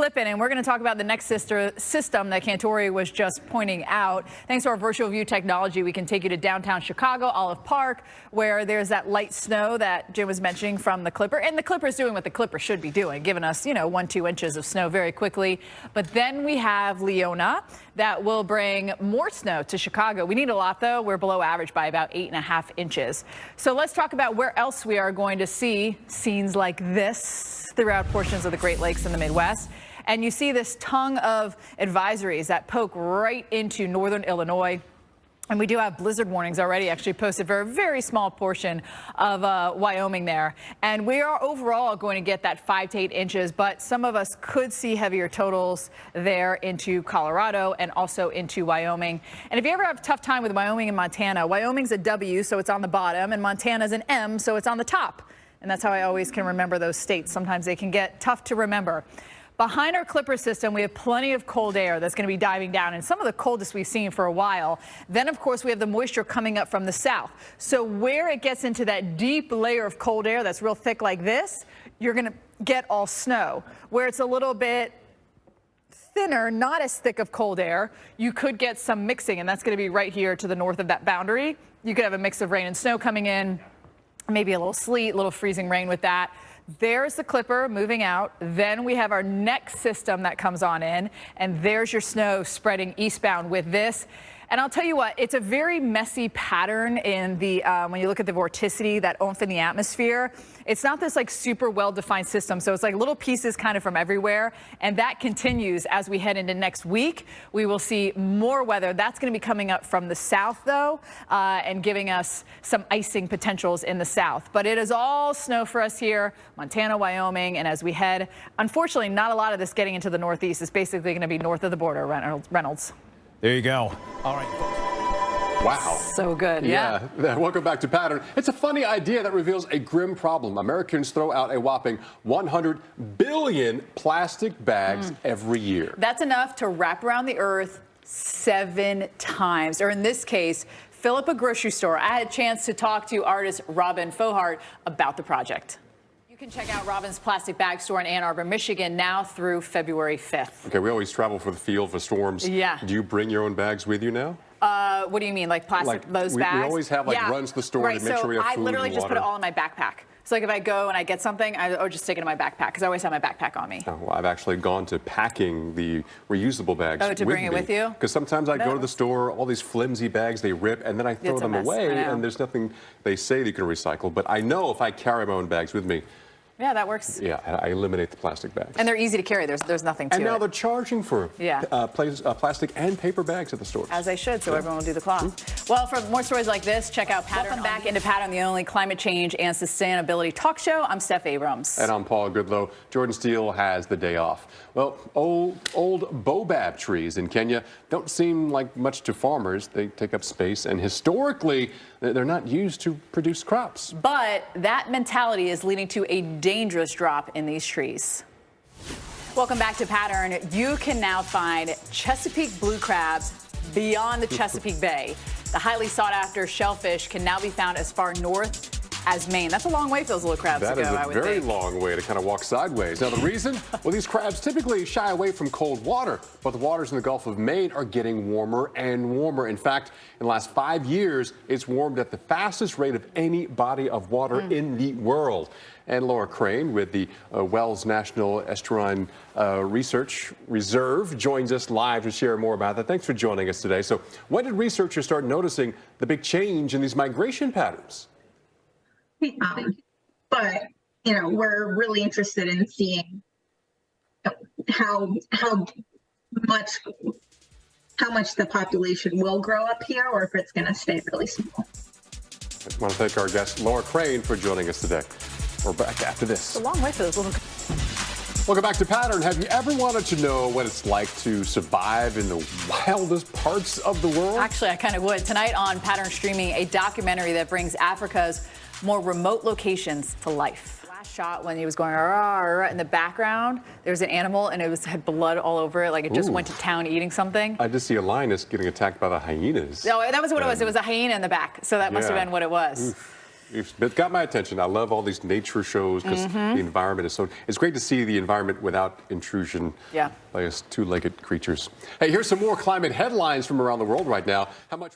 clipping, and we're going to talk about the next system that Cantori was just pointing out. Thanks to our virtual view technology, we can take you to downtown Chicago, Olive Park, where there's that light snow that Jim was mentioning from the Clipper. And the Clipper is doing what the Clipper should be doing, giving us, 1-2 inches of snow very quickly. But then we have Leona that will bring more snow to Chicago. We need a lot, though. We're below average by about 8.5 inches. So let's talk about where else we are going to see scenes like this throughout portions of the Great Lakes in the Midwest. And you see this tongue of advisories that poke right into northern Illinois. And we do have blizzard warnings already actually posted for a very small portion of Wyoming there. And we are overall going to get that 5 to 8 inches, but some of us could see heavier totals there into Colorado and also into Wyoming. And if you ever have a tough time with Wyoming and Montana, Wyoming's a W, so it's on the bottom, and Montana's an M, so it's on the top. And that's how I always can remember those states. Sometimes they can get tough to remember. Behind our Clipper system, we have plenty of cold air that's going to be diving down, and some of the coldest we've seen for a while. Then, of course, we have the moisture coming up from the south. So where it gets into that deep layer of cold air that's real thick like this, you're going to get all snow. Where it's a little bit thinner, not as thick of cold air, you could get some mixing, and that's going to be right here to the north of that boundary. You could have a mix of rain and snow coming in, maybe a little sleet, a little freezing rain with that. There's the Clipper moving out. Then we have our next system that comes on in, and there's your snow spreading eastbound with this. And I'll tell you what, it's a very messy pattern in the when you look at the vorticity, that oomph in the atmosphere. It's not this like super well-defined system, so it's like little pieces kind of from everywhere, and that continues as we head into next week. We will see more weather. That's going to be coming up from the south, though, and giving us some icing potentials in the south. But it is all snow for us here, Montana, Wyoming, and as we head, unfortunately, not a lot of this getting into the northeast. It's basically going to be north of the border, Reynolds. There you go. All right. Wow. So good. Yeah. Welcome back to Pattern. It's a funny idea that reveals a grim problem. Americans throw out a whopping 100 billion plastic bags every year. That's enough to wrap around the earth 7 times, or in this case, fill up a grocery store. I had a chance to talk to artist Robin Fohart about the project. You can check out Robin's Plastic Bag Store in Ann Arbor, Michigan, now through February 5th. Okay, we always travel for the field for storms. Yeah. Do you bring your own bags with you now? What do you mean, like plastic, those bags? We always have runs to the store to make sure we have food and water. I literally just put it all in my backpack. So like if I go and I get something, I just stick it in my backpack because I always have my backpack on me. Oh, well, I've actually gone to packing the reusable bags to bring it with you? Because sometimes I go to the store, all these flimsy bags, they rip, and then I throw them away, and there's nothing they say that you can recycle. But I know if I carry my own bags with me, yeah, that works. Yeah, I eliminate the plastic bags. And they're easy to carry. There's nothing to it. And now they're charging for plastic and paper bags at the stores. As they should, so everyone will do the cloth. Well, for more stories like this, check out Pattern. Welcome back into Pattern, the only climate change and sustainability talk show. I'm Steph Abrams. And I'm Paul Goodlow. Jordan Steele has the day off. Well, old baobab trees in Kenya don't seem like much to farmers. They take up space, and historically, they're not used to produce crops. But that mentality is leading to a dangerous drop in these trees. Welcome back to Pattern. You can now find Chesapeake blue crabs beyond the Chesapeake Bay. The highly sought-after shellfish can now be found as far north as Maine. That's a long way for those little crabs to go, I would think. That is a very long way to kind of walk sideways. Now, the reason? Well, these crabs typically shy away from cold water, but the waters in the Gulf of Maine are getting warmer and warmer. In fact, in the last 5 years, it's warmed at the fastest rate of any body of water in the world. And Laura Crane with the Wells National Estuarine Research Reserve joins us live to share more about that. Thanks for joining us today. So when did researchers start noticing the big change in these migration patterns? But we're really interested in seeing how much the population will grow up here, or if it's going to stay really small. I want to thank our guest Laura Crane for joining us today. We're back after this. It's a long way for those little. Welcome back to Pattern. Have you ever wanted to know what it's like to survive in the wildest parts of the world? Actually, I kind of would. Tonight on Pattern Streaming, a documentary that brings Africa's more remote locations to life. Last shot when he was going in the background, there was an animal and it had blood all over it, like it just went to town eating something. I did see a lioness getting attacked by the hyenas. No, that was what it was. It was a hyena in the back, so that must have been what it was. It got my attention. I love all these nature shows because the environment is so. It's great to see the environment without intrusion by us two-legged creatures. Hey, here's some more climate headlines from around the world right now. How much?